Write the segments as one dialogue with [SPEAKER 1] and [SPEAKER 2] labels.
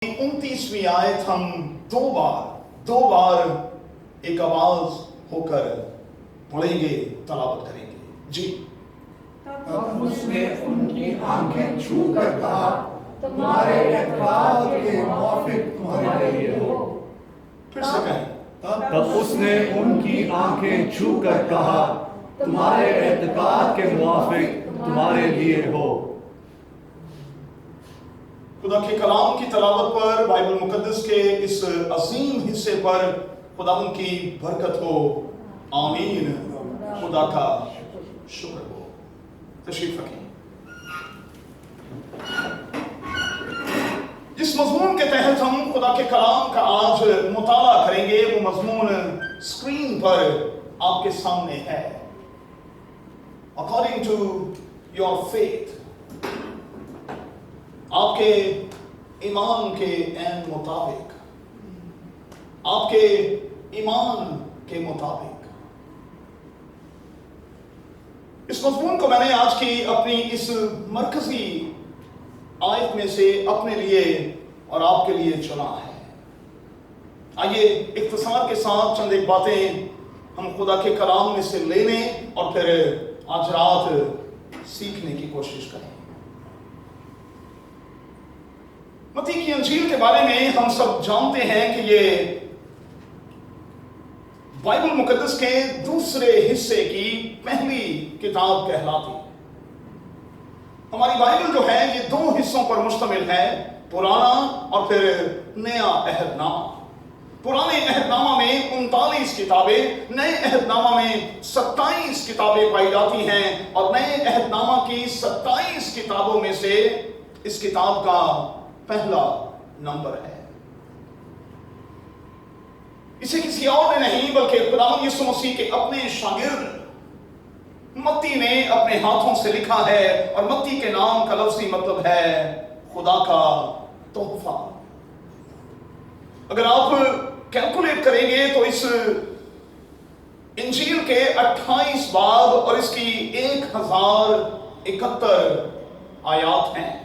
[SPEAKER 1] 29वीं आयत हम दो बार एक आवाज होकर पढ़ेंगे, तलावत करेंगे। जी।
[SPEAKER 2] तब उसने उनकी आंखें छू कर कहा, तुम्हारे एतकाद के मुआफिक तुम्हारे लिए हो।
[SPEAKER 1] फिर से कहें।
[SPEAKER 3] तब उसने उनकी आंखें छू कर कहा, तुम्हारे एतकाद के मुआफिक तुम्हारे लिए हो।
[SPEAKER 1] खुदा के कलाम की तलावत पर, बाइबल मुकद्दस के इस अजीम हिस्से पर खुदा की बरकत हो। आमीन। खुदा का शुक्र हो। तशरीफ रखें। जिस मजमून के तहत हम खुदा के कलाम का आज मुताला करेंगे, वो मजमून स्क्रीन पर आपके सामने है। अकॉर्डिंग टू योर फेथ, आपके ईमान के एन मुताबिक, आपके ईमान के मुताबिक। इस मजमून को मैंने आज की अपनी इस मरकजी आयत में से अपने लिए और आपके लिए चुना है। आइए इख्तिसार के साथ चंद एक बातें हम खुदा के कलाम में से लेने और फिर आज रात सीखने की कोशिश करें। मत्ती की अंजील के बारे में हम सब जानते हैं कि ये बाइबल मुकद्दस के दूसरे हिस्से की पहली किताब कहलाती है। हमारी बाइबल जो है ये दो हिस्सों पर मुश्तमिल है, पुराना और फिर नया अहदनामा। पुराने अहदनामा में 39 किताबें, नए अहदनामा में 27 किताबें पाई जाती हैं और नए अहदनामा की 27 किताबों में से इस किताब का पहला नंबर है। इसे किसी और ने नहीं बल्कि खुदावंद यीशु मसीह के अपने शागिर्द मत्ती ने अपने हाथों से लिखा है और मत्ती के नाम का लफ्ज़ी मतलब है खुदा का तोहफा। अगर आप कैलकुलेट करेंगे तो इस इंजील के 28 बाब और इसकी 1071 आयात हैं।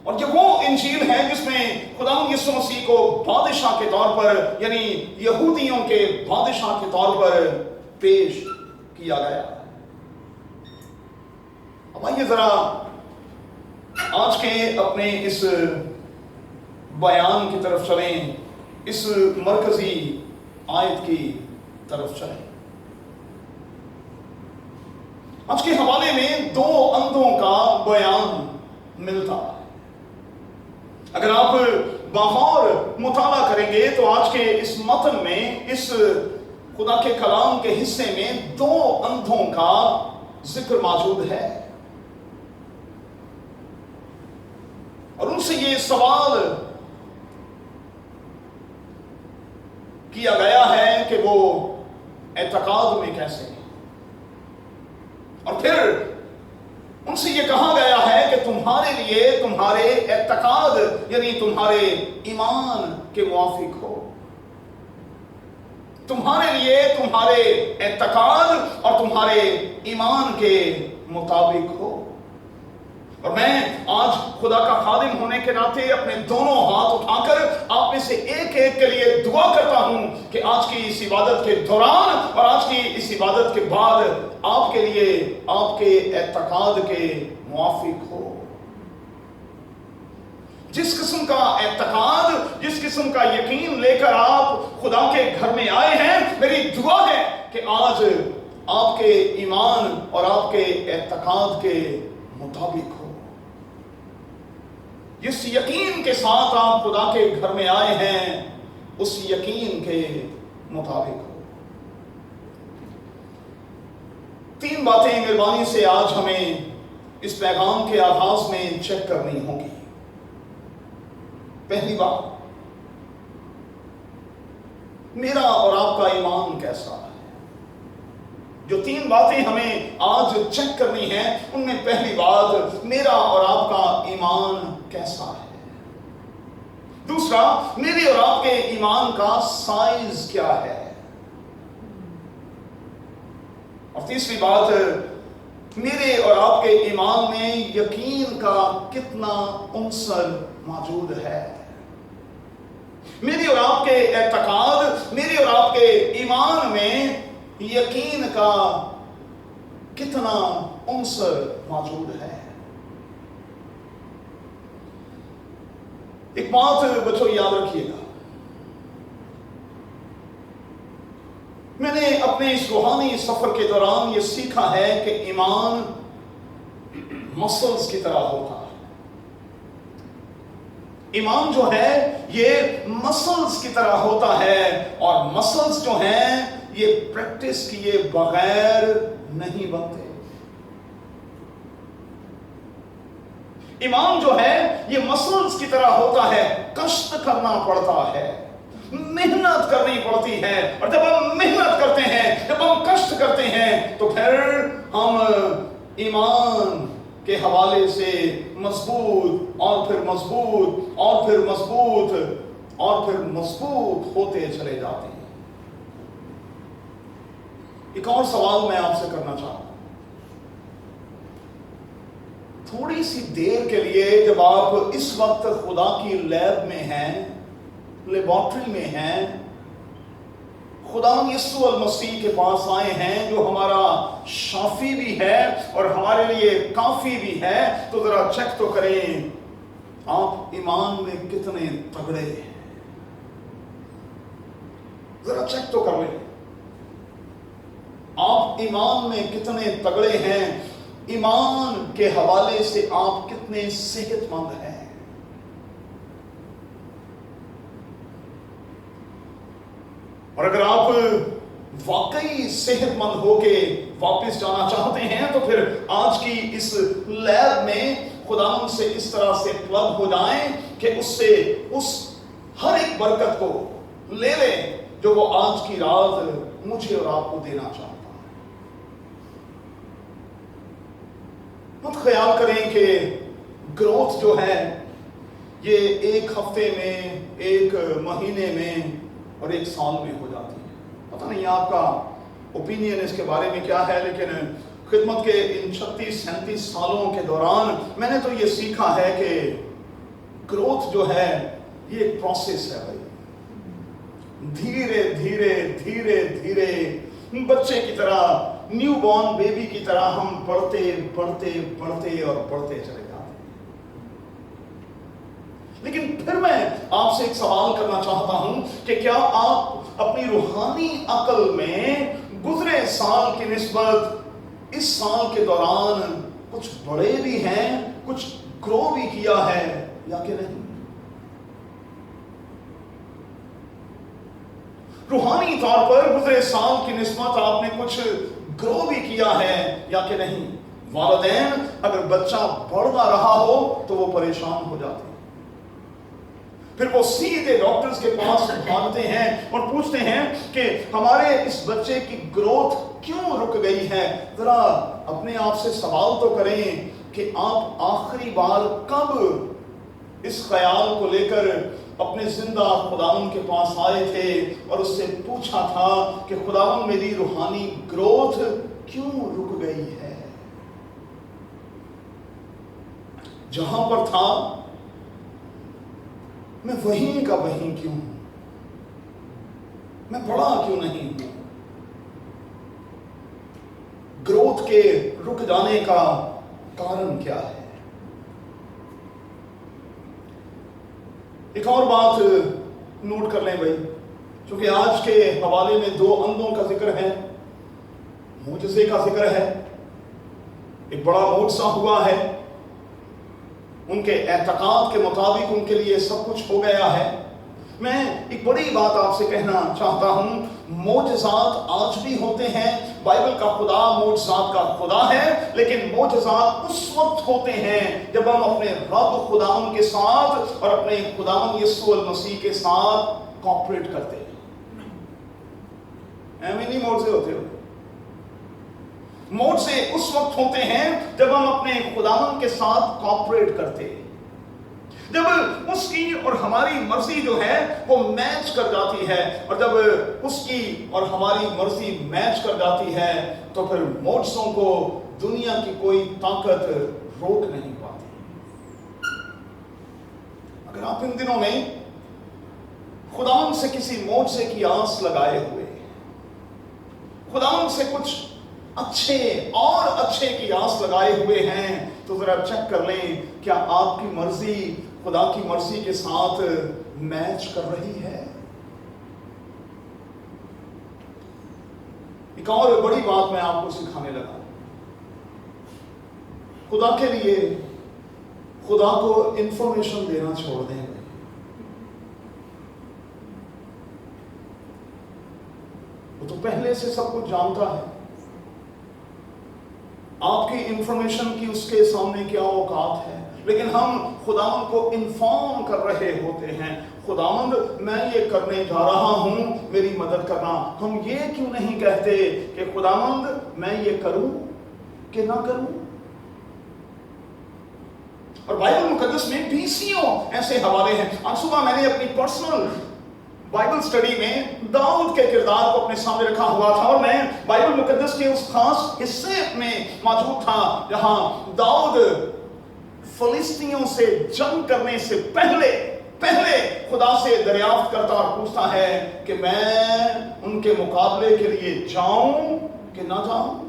[SPEAKER 1] और ये वो इंजील है जिसमें खुदावंद यीशु मसीह को बादशाह के तौर पर, यानी यहूदियों के बादशाह के तौर पर पेश किया गया। अब आइए जरा आज के अपने इस बयान की तरफ चलें, इस मरकजी आयत की तरफ चलें। आज के हवाले में दो अंधों का बयान मिलता है। अगर आप बाहर मुताला करेंगे तो आज के इस मतन में, इस खुदा के कलाम के हिस्से में दो अंधों का जिक्र मौजूद है और उनसे ये सवाल किया गया है कि वो एतकाद में कैसे हैं, और फिर उनसे ये कहा गया है कि तुम्हारे लिए तुम्हारे एतकाद यानी तुम्हारे ईमान के मुआफिक हो। तुम्हारे लिए तुम्हारे एतकाद और तुम्हारे ईमान के मुताबिक हो। और मैं आज खुदा का खादिम होने के नाते अपने दोनों हाथ उठाकर आप में से एक एक के लिए दुआ करता हूं कि आज की इस इबादत के दौरान और आज की इस इबादत के बाद आपके लिए आपके एतकाद के मुआफिक हो। जिस किस्म का एतकाद, जिस किस्म का यकीन लेकर आप खुदा के घर में आए हैं, मेरी दुआ है कि आज आपके ईमान और आपके एतकाद के मुताबिक हो। जिस यकीन के साथ आप खुदा के घर में आए हैं, उस यकीन के मुताबिक हो। तीन बातें मेहरबानी से आज हमें इस पैगाम के आगाज में चेक करनी होगी। पहली बात, मेरा और आपका ईमान कैसा है। जो तीन बातें हमें आज चेक करनी है, उनमें पहली बात, मेरा और आपका ईमान कैसा है। दूसरा, मेरे और आपके ईमान का साइज क्या है। और तीसरी बात, मेरे और आपके ईमान में यकीन का कितना अंसर मौजूद है। आपके एतकाद, मेरे और आपके ईमान में यकीन का कितना अंसर मौजूद है। एक बात बच्चों याद रखिएगा, मैंने अपने इस रूहानी सफर के दौरान ये सीखा है कि ईमान मसल्स की तरह होता है। ईमान जो है ये मसल्स की तरह होता है, और मसल्स जो हैं ये प्रैक्टिस किए बगैर नहीं बनते। ईमान जो है ये मसल्स की तरह होता है, कष्ट करना पड़ता है, मेहनत करनी पड़ती है, और जब हम मेहनत करते हैं, जब हम कष्ट करते हैं, तो फिर हम ईमान के हवाले से मजबूत और फिर मजबूत और फिर मजबूत और फिर मजबूत होते चले जाते हैं। एक और सवाल मैं आपसे करना चाहता हूं। थोड़ी सी देर के लिए जब आप इस वक्त खुदा की लैब में हैं, लेबोरेटरी में हैं, खुदा यीशु अल मसीह के पास आए हैं जो हमारा शाफी भी है और हमारे लिए काफी भी है, तो जरा चेक तो करें आप ईमान में कितने तगड़े हैं। जरा चेक तो कर लें आप ईमान में कितने तगड़े हैं, ईमान के हवाले से आप कितने सेहतमंद हैं। और अगर आप वाकई सेहतमंद होके वापस जाना चाहते हैं, तो फिर आज की इस लैब में खुदा से इस तरह से प्लग हो जाएं कि उससे उस हर एक बरकत को ले लें जो वो आज की रात मुझे और आपको देना चाहता है। मत ख्याल करें कि ग्रोथ जो है ये एक हफ्ते में, एक महीने में और एक साल में हो जाती है। पता नहीं आपका ओपिनियन इसके बारे में क्या है, लेकिन खिदमत के इन 36-37 सालों के दौरान मैंने तो ये सीखा है कि ग्रोथ जो है ये एक प्रोसेस है भाई। धीरे धीरे धीरे धीरे बच्चे की तरह, न्यू बॉर्न बेबी की तरह हम बढ़ते बढ़ते बढ़ते और बढ़ते चले जाते हैं। लेकिन फिर मैं आपसे एक सवाल करना चाहता हूं कि क्या आप अपनी रूहानी अकल में गुजरे साल की निस्बत इस साल के दौरान कुछ बड़े भी हैं, कुछ ग्रो भी किया है या कि नहीं? रूहानी तौर पर गुजरे साल की निस्बत आपने कुछ ग्रो भी किया है या कि नहीं? वालिदैन अगर बच्चा बढ़ ना रहा हो तो वो परेशान हो जाते हैं, फिर वो सीधे डॉक्टर्स के पास भागते हैं और पूछते हैं कि हमारे इस बच्चे की ग्रोथ क्यों रुक गई है। जरा अपने आप से सवाल तो करें कि आप आखिरी बार कब इस ख्याल को लेकर अपने जिंदा खुदावन के पास आए थे और उससे पूछा था कि खुदावन मेरी रूहानी ग्रोथ क्यों रुक गई है। जहां पर था मैं वहीं का वहीं क्यों हूं, मैं बड़ा क्यों नहीं हूं? ग्रोथ के रुक जाने का कारण क्या है? एक और बात नोट कर लें भाई, क्योंकि आज के हवाले में दो अंधों का जिक्र है, मुझसे का जिक्र है। एक बड़ा मोर्चा हुआ है, उनके एतकाद के मुताबिक उनके लिए सब कुछ हो गया है। मैं एक बड़ी बात आपसे कहना चाहता हूं, मोजज़ात आज भी होते हैं। बाइबल का खुदा मोजज़ात का खुदा है, लेकिन मोजज़ात उस वक्त होते हैं जब हम अपने रब खुदावन के साथ और अपने खुदावन यीशु अल मसीह के साथ कॉपरेट करते हैं। ऐसे नहीं मोर्चे होते हो। मोर्चे उस वक्त होते हैं जब हम अपने खुदावन के साथ कॉपरेट करते हैं, जब उसकी और हमारी मर्जी जो है वो मैच कर जाती है। और जब उसकी और हमारी मर्जी मैच कर जाती है तो फिर मोर्चों को दुनिया की कोई ताकत रोक नहीं पाती। अगर आप इन दिनों में खुदावन से किसी मोर्चे की आस लगाए हुए, खुदावन से कुछ अच्छे और अच्छे की आस लगाए हुए हैं, तो जरा चेक कर लें क्या आपकी मर्जी खुदा की मर्जी के साथ मैच कर रही है। एक और बड़ी बात मैं आपको सिखाने लगा, खुदा के लिए खुदा को इंफॉर्मेशन देना छोड़ दें। वो तो पहले से सब कुछ जानता है, आपकी इंफॉर्मेशन की उसके सामने क्या औकात है, लेकिन हम खुदावंद को इन्फॉर्म कर रहे होते हैं, खुदावंद मैं ये करने जा रहा हूं, मेरी मदद करना। हम ये क्यों नहीं कहते कि खुदावंद मैं ये करूं कि ना करूं। और बाइबल मुकद्दस में 20 ऐसे हवाले हैं। आज सुबह मैंने अपनी पर्सनल बाइबल स्टडी में दाऊद के किरदार को अपने सामने रखा हुआ था, और मैं बाइबल मुकद्दस के उस खास हिस्से में मौजूद था जहां दाऊद फिलिस्तीनियों से जंग करने से पहले खुदा से दरियाफ्त करता और पूछता है कि मैं उनके मुकाबले के लिए जाऊं कि ना जाऊं।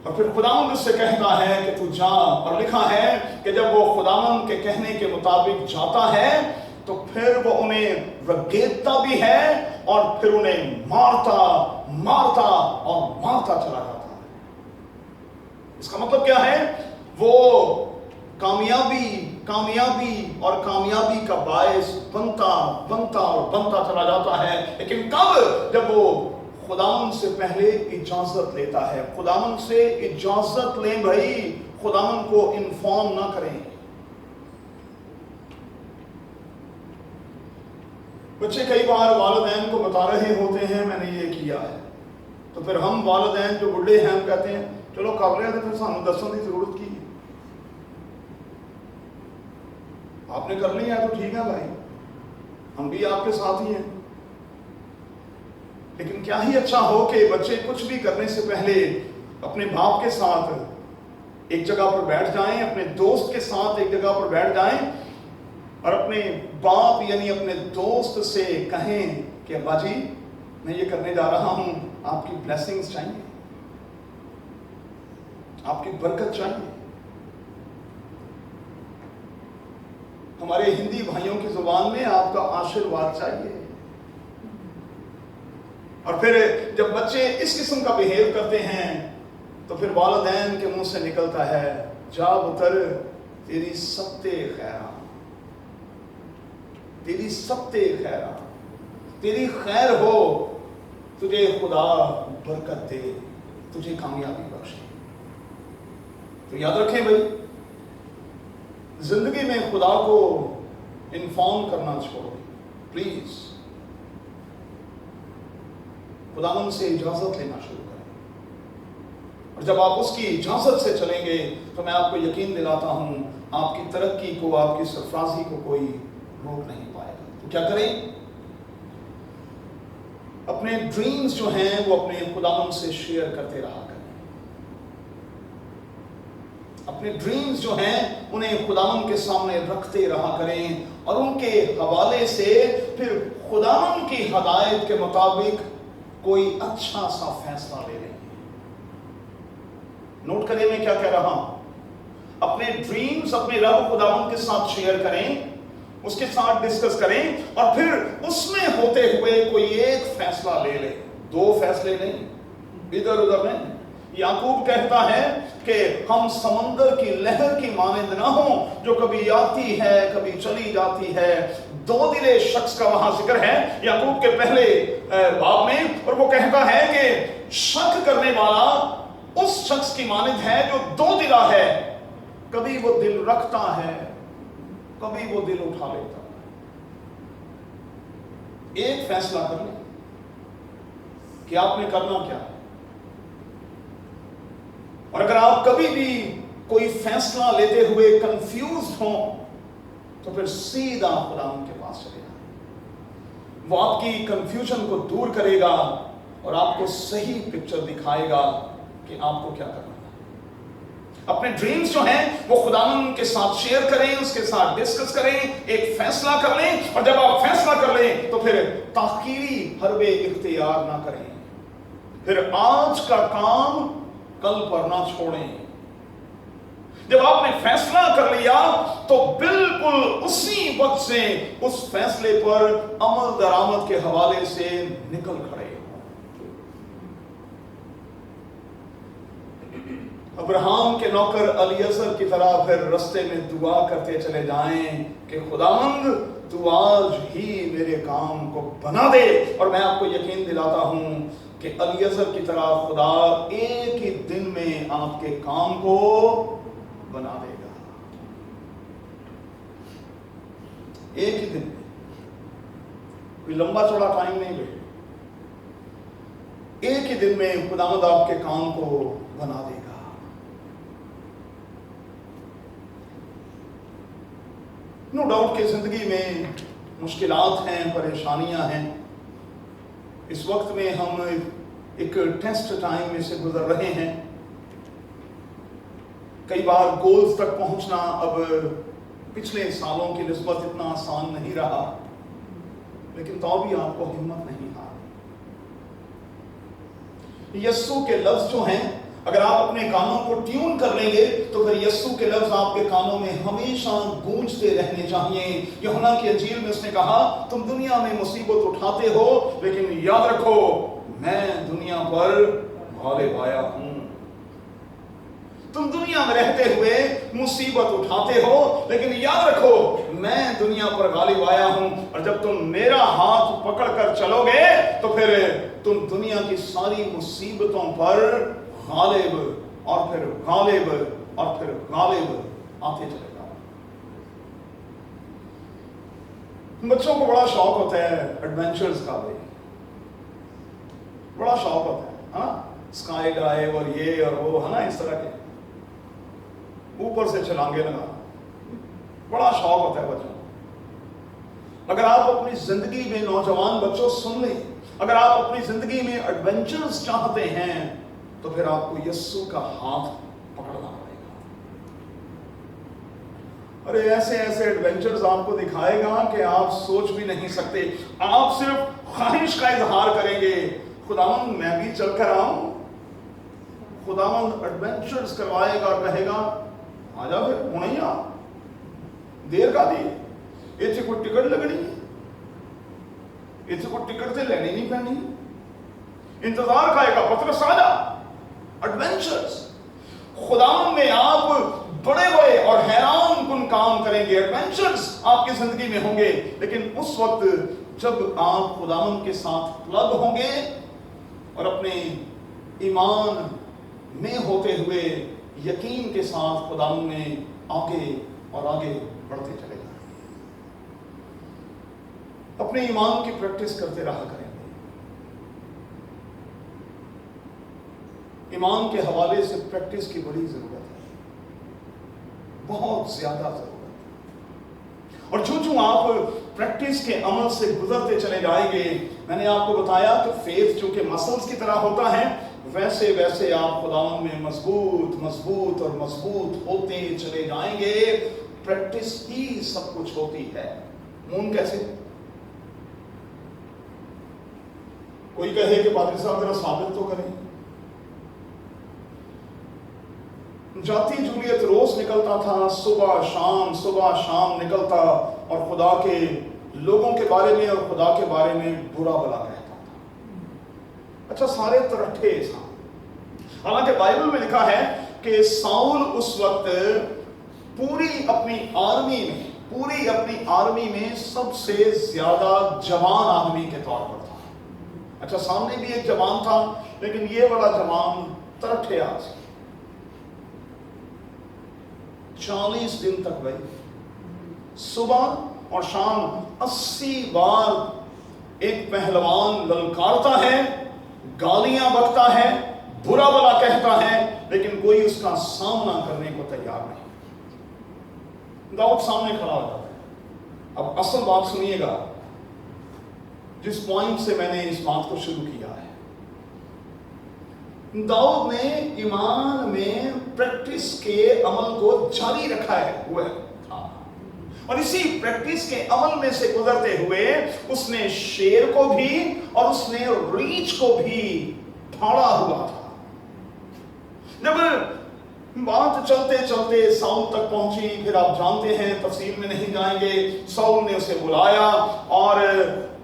[SPEAKER 1] और फिर खुदावंद उससे कहता है कि तू जा, और लिखा है कि जब वो खुदावंद के कहने के मुताबिक जाता है तो फिर वो उन्हें रगेदता भी है और फिर उन्हें मारता चला जाता है। इसका मतलब क्या है, वो कामयाबी का बायस बनता चला जाता है। लेकिन कब? जब वो खुदावंद से पहले इजाजत लेता है। खुदावंद से इजाजत लें भाई, खुदावंद को इन्फॉर्म ना करें। बच्चे कई बार वालिदैन को बता रहे होते हैं मैंने ये किया है, तो फिर हम वालिदैन जो बुढ़े हैं हम कहते हैं चलो कर रहे हैं, तो फिर सानू दसन की जरूरत की, आपने कर लिया है तो ठीक है भाई, हम भी आपके साथ ही हैं। लेकिन क्या ही अच्छा हो कि बच्चे कुछ भी करने से पहले अपने बाप के साथ एक जगह पर बैठ जाएं, अपने दोस्त के साथ एक जगह पर बैठ जाएं और अपने बाप यानी अपने दोस्त से कहें कि अब्बा जी मैं ये करने जा रहा हूं, आपकी ब्लेसिंग्स चाहिए, आपकी बरकत चाहिए। हमारे हिंदी भाइयों की जुबान में आपका आशीर्वाद चाहिए। और फिर जब बच्चे इस किस्म का बिहेव करते हैं तो फिर वालिदैन के मुंह से निकलता है जा पुत्र तेरी सत्ते खैरा, तेरी सत्ते खैरा, तेरी खैर हो, तुझे खुदा बरकत दे, तुझे कामयाबी बख्शे। तो याद रखें भाई, जिंदगी में खुदा को इन्फॉर्म करना छोड़ दें प्लीज। खुदावंद से इजाजत लेना शुरू करें, और जब आप उसकी इजाजत से चलेंगे तो मैं आपको यकीन दिलाता हूं आपकी तरक्की को, आपकी सरफराजी को कोई रोक नहीं पाएगा। तो क्या करें? अपने ड्रीम्स जो हैं वो अपने खुदावंद से शेयर करते रहा करें। अपने ड्रीम्स जो हैं उन्हें खुदावंद के सामने रखते रहा करें, और उनके हवाले से फिर खुदावंद की हदायत के मुताबिक कोई अच्छा सा फैसला ले लें। नोट करें मैं क्या कह रहा हूं। अपने ड्रीम्स अपने रब खुदावंद के साथ शेयर करें, उसके साथ डिस्कस करें, और फिर उसमें होते हुए कोई एक फैसला ले लें। 2 फैसले नहीं, इधर उधर नहीं। याकूब कहता है कि हम समंदर की लहर की मानंद ना हो जो कभी आती है कभी चली जाती है। 2 दिले शख्स का वहां जिक्र है याकूब के पहले बाब में, और वो कहता है कि शक करने वाला उस शख्स की मानंद है जो 2 दिला है, कभी वो दिल रखता है कभी वो दिल उठा लेता है। एक फैसला कर लें कि आपने करना क्या है, और अगर आप कभी भी कोई फैसला लेते हुए कंफ्यूज हो तो फिर सीधा खुदा के पास चले जाए। वो आपकी कंफ्यूजन को दूर करेगा और आपको सही पिक्चर दिखाएगा कि आपको क्या करना है। اپنے ڈریمز جو ہیں وہ خداوند کے ساتھ شیئر کریں، اس کے ساتھ ڈسکس کریں، ایک فیصلہ کر لیں، اور جب آپ فیصلہ کر لیں تو پھر تاخیری حربے اختیار نہ کریں، پھر آج کا کام کل پر نہ چھوڑیں۔ جب آپ نے فیصلہ کر لیا تو بالکل اسی وقت سے اس فیصلے پر عمل درآمد کے حوالے سے نکل کھڑے۔ ابراہیم کے نوکر الیعزر کی طرح پھر رستے میں دعا کرتے چلے جائیں کہ خداوند تو آج ہی میرے کام کو بنا دے، اور میں آپ کو یقین دلاتا ہوں کہ الیعزر کی طرح خدا ایک ہی دن میں آپ کے کام کو بنا دے گا، ایک ہی دن میں، کوئی لمبا چوڑا ٹائم نہیں لے، ایک ہی دن میں خداوند آپ کے کام کو بنا دے گا۔ نو ڈاؤٹ کہ زندگی میں مشکلات ہیں، پریشانیاں ہیں۔ اس وقت میں ہم ایک ٹیسٹ ٹائم میں سے گزر رہے ہیں۔ کئی بار گولز تک پہنچنا اب پچھلے سالوں کی نسبت اتنا آسان نہیں رہا، لیکن تو بھی آپ کو ہمت نہیں ہاری۔ یسوع کے لفظ جو ہیں اگر آپ اپنے کانوں کو ٹیون کر لیں گے تو پھر یسوع کے لفظ آپ کے کانوں میں ہمیشہ گونجتے رہنے چاہیے۔ یوحنا کی انجیل میں اس نے کہا تم دنیا میں مصیبت اٹھاتے ہو، لیکن یاد رکھو میں دنیا پر غالب آیا ہوں۔ تم دنیا میں رہتے ہوئے مصیبت اٹھاتے ہو، لیکن یاد رکھو میں دنیا پر غالب آیا ہوں، اور جب تم میرا ہاتھ پکڑ کر چلو گے تو پھر تم دنیا کی ساری مصیبتوں پر غالب اور پھر غالب اور پھر غالب آتے چلے گا۔ بچوں کو بڑا شوق ہوتا ہے ایڈونچرز کا، بھی بڑا شوق ہوتا ہے، ہاں، اسکائی ڈائیو اور یہ اور وہ، ہے نا، اس طرح کے اوپر سے چھلانگے لگا، بڑا شوق ہوتا ہے بچوں کو۔ اگر آپ اپنی زندگی میں، نوجوان بچوں سن لیں، اگر آپ اپنی زندگی میں ایڈونچرز چاہتے ہیں تو پھر آپ کو یسوع کا ہاتھ پکڑنا پڑے گا، اور ایسے ایسے ایڈونچرز آپ کو دکھائے گا کہ آپ سوچ بھی نہیں سکتے۔ آپ صرف خواہش کا اظہار کریں گے خداوند میں بھی چل کر آؤں۔ خداوند ایڈونچرز کروائے گا اور کہے گا آجا پھر ہونا ہی آ، دیر کا دی اتنے کوئی ٹکٹ لگنی، اتنے کوئی ٹکٹ سے لینی نہیں پہنی، انتظار کھائے گا، پترس آجا۔ ایڈونچرز خداوند میں آپ بڑے بڑے اور حیران کن کام کریں گے، ایڈونچرز آپ کی زندگی میں ہوں گے، لیکن اس وقت جب آپ خداوند کے ساتھ پلگ ہوں گے اور اپنے ایمان میں ہوتے ہوئے یقین کے ساتھ خداوند میں آگے اور آگے بڑھتے چلے جائیں، اپنے ایمان کی پریکٹس کرتے رہا کریں۔ ایمان کے حوالے سے پریکٹس کی بڑی ضرورت ہے، بہت زیادہ ضرورت ہے، اور جو آپ پریکٹس کے عمل سے گزرتے چلے جائیں گے، میں نے آپ کو بتایا کہ فیتھ جو کہ مسلز کی طرح ہوتا ہے، ویسے ویسے آپ خداوند میں مضبوط مضبوط اور مضبوط ہوتے چلے جائیں گے۔ پریکٹس ہی سب کچھ ہوتی ہے۔ مون کیسے؟ کوئی کہے کہ پادری صاحب ذرا ثابت تو کریں۔ جاتی جولیت روز نکلتا تھا، صبح شام نکلتا اور خدا کے لوگوں کے بارے میں اور خدا کے بارے میں برا بلا کہتا تھا۔ اچھا، سارے ترٹھے تھا، حالانکہ بائبل میں لکھا ہے کہ ساؤل اس وقت پوری اپنی آرمی میں سب سے زیادہ جوان آدمی کے طور پر تھا۔ اچھا، سامنے بھی ایک جوان تھا، لیکن یہ بڑا جوان ترٹھے آج 40 دن تک بھائی صبح اور شام 80 بار ایک پہلوان للکارتا ہے، گالیاں بکتا ہے، برا بلا کہتا ہے، لیکن کوئی اس کا سامنا کرنے کو تیار نہیں۔ داؤد سامنے کھڑا ہو جاتا ہے۔ اب اصل بات سنیے گا، جس پوائنٹ سے میں نے اس بات کو شروع کیا ہے۔ داؤد نے ایمان میں प्रैक्टिस के अमल को जारी रखा है हुआ था, और इसी प्रैक्टिस के अमल में से गुजरते हुए उसने शेर को भी और उसने रीछ को भी फाड़ा हुआ था। जब बात चलते चलते साउल तक पहुंची, फिर आप जानते हैं, तफसील में नहीं जाएंगे, साउल ने उसे बुलाया और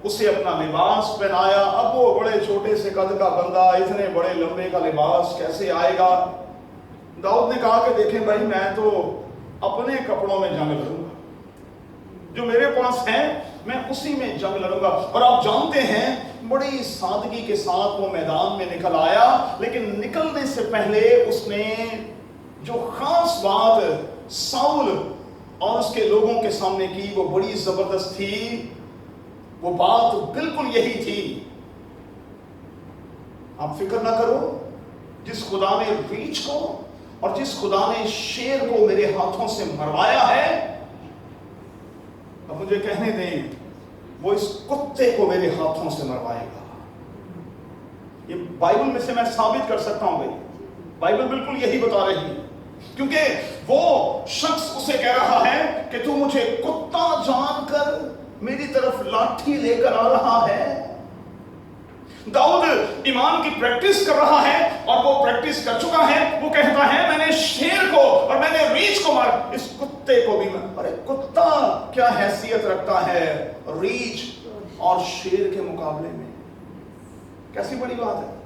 [SPEAKER 1] उसे अपना लिबास पहनाया। अब वो बड़े छोटे से कद का बंदा इतने बड़े लंबे का लिबास कैसे आएगा? दाऊद ने कहा कि देखें भाई, मैं तो अपने कपड़ों में जंग लड़ूंगा, जो मेरे पास है मैं उसी में जंग लड़ूंगा। और आप जानते हैं, बड़ी सादगी के साथ वो मैदान में निकल आया, लेकिन निकलने से पहले उसने जो खास बात साउल और उसके लोगों के सामने की, वो बड़ी जबरदस्त थी। वो बात बिल्कुल यही थी, आप फिक्र ना करो, जिस खुदा ने रीछ को और जिस खुदा ने शेर को मेरे हाथों से मरवाया है, अब मुझे कहने दें, वो इस कुत्ते को मेरे हाथों से मरवाएगा। ये बाइबल में से मैं साबित कर सकता हूं भाई, बाइबल बिल्कुल यही बता रही है, क्योंकि वो शख्स उसे कह रहा है कि तू मुझे कुत्ता जानकर मेरी तरफ लाठी लेकर आ रहा है। दाऊद ईमान की प्रैक्टिस कर रहा है और वो प्रैक्टिस कर चुका है। वो कहता है, मैंने शेर को और मैंने रीछ को मार, इस कुत्ते को भी मैं। अरे कुत्ता क्या हैसियत रखता है रीछ और शेर के मुकाबले में? कैसी बड़ी बात है।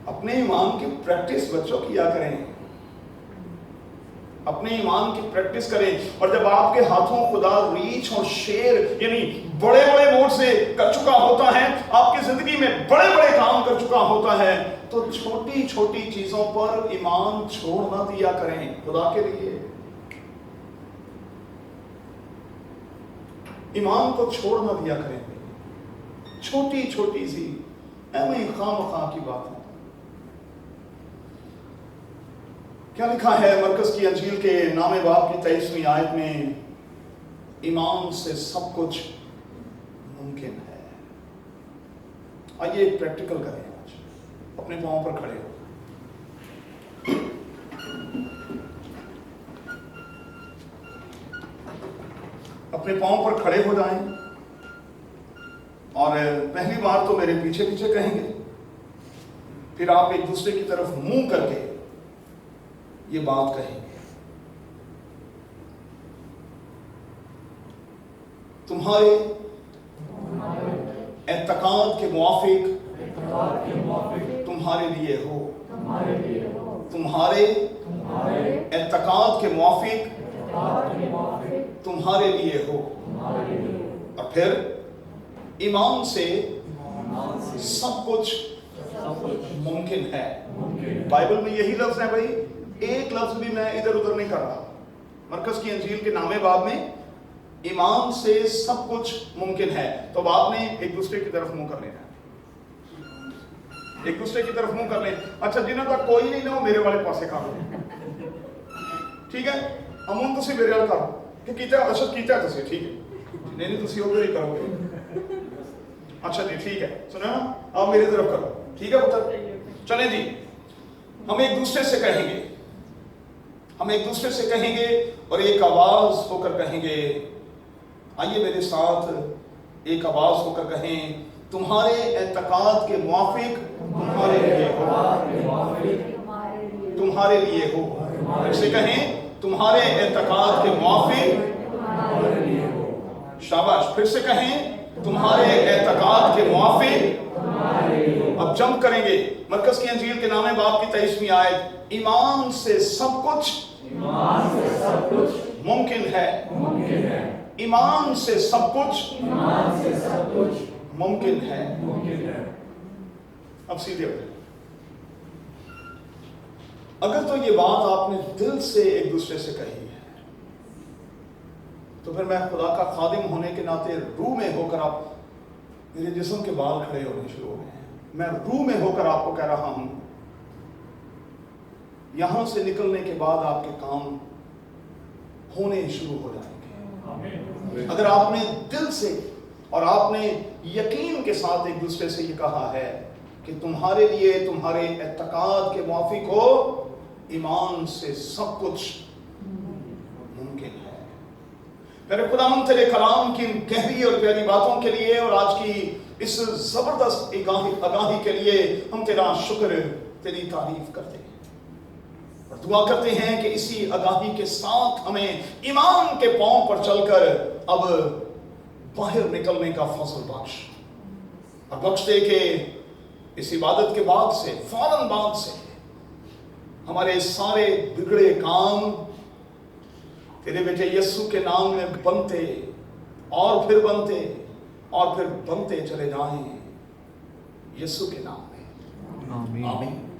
[SPEAKER 1] अपने ईमान की प्रैक्टिस बच्चों किया करें, अपने ईमान की प्रैक्टिस करें। और जब आपके हाथों खुदा रीछ और शेर यानी बड़े बड़े मोड से कर चुका होता है, आपकी जिंदगी में बड़े बड़े काम कर चुका होता है, तो छोटी छोटी चीजों पर ईमान छोड़ ना दिया करें खुदा के लिए। ईमान को छोड़ ना दिया करें, छोटी छोटी सी एवं खामखा की बात है। क्या लिखा है मरकज की अंजील के नामे बाब की 23वीं आयत में? ईमान से सब कुछ मुमकिन है। आइए प्रैक्टिकल करें आज, अपने पांव पर खड़े हो। अपने पांव पर खड़े हो जाएं और पहली बार तो मेरे पीछे पीछे कहेंगे, फिर आप एक दूसरे की तरफ मुंह करके ये बात कहेंगे। तुम्हारे एतकाद के मुआफिक तुम्हारे लिए हो, तुम्हारे एतकाद के मुआफिक तुम्हारे लिए हो। और फिर ईमान से सब कुछ मुमकिन है। बाइबल में यही लफ्ज है भाई, एक लफ्ज भी मैं इधर उधर नहीं कर रहा। मरकज की अंजील के नामे बाब में ईमान से सब कुछ मुमकिन है। तो अब आपने एक दूसरे की तरफ मुंह कर लेना, एक दूसरे की तरफ मुंह कर लें। अच्छा, जिन्हों का कोई नहीं ना, मेरे वाले पासे कर लो, ठीक है? अमून तुसी मेरे वाल करो कि कीता अच्छा कीता तुसी, ठीक है? नहीं तुसी उधर ही करोगे। अच्छा जी ठीक है, सुना ना, आप मेरी तरफ करो, ठीक है पुत्र? चलें जी, हम एक दूसरे से कहेंगे, हम एक दूसरे से कहेंगे और एक आवाज होकर कहेंगे। आइए मेरे साथ एक आवाज होकर कहें, तुम्हारे एतकाद के मुआफिक तुम्हारे लिए हो, तुम्हारे लिए हो। फिर से कहें, तुम्हारे एतकाद के मुआफिक। शाबाश, फिर से कहें, तुम्हारे एतकाद के मुआफिक। अब जंप करेंगे, मरकज की अंजील के नामे बाब की 23वीं आयत, ईमान से सब कुछ मुमकिन है। ईमान से सब कुछ मुमकिन है। अब सीधे हो, अगर तो ये बात आपने दिल से एक दूसरे से कही है, तो फिर मैं खुदा का खादिम होने के नाते रूह में होकर, आप मेरे जिस्म के बाल खड़े होने शुरू हो गए हैं, मैं रूह में होकर आपको कह रहा हूं, यहां से निकलने के बाद आपके काम होने शुरू हो जाएंगे। अगर आपने दिल से और आपने यकीन के साथ एक दूसरे से ये कहा है, कि तुम्हारे लिए तुम्हारे एतकाद के मुआफिक हो, ईमान से सब कुछ मुमकिन है। मेरे खुदावंद तेरे कलाम की इन गहरी और प्यारी बातों के लिए और आज की इस जबरदस्त आगाही के लिए हम तेरा शुक्र, तेरी तारीफ करते हैं और दुआ करते हैं कि इसी आगाही के साथ हमें ईमान के पांव पर चलकर अब बाहर निकलने का फजल बख्श और बख्श दे के इस इबादत के बाद से फौरन बाद से हमारे सारे बिगड़े काम तेरे बेटे यीशु के नाम में बनते और फिर बनते और फिर बनते चले जाएं, यीशु के नाम में
[SPEAKER 3] आमीन।
[SPEAKER 1] आमीन।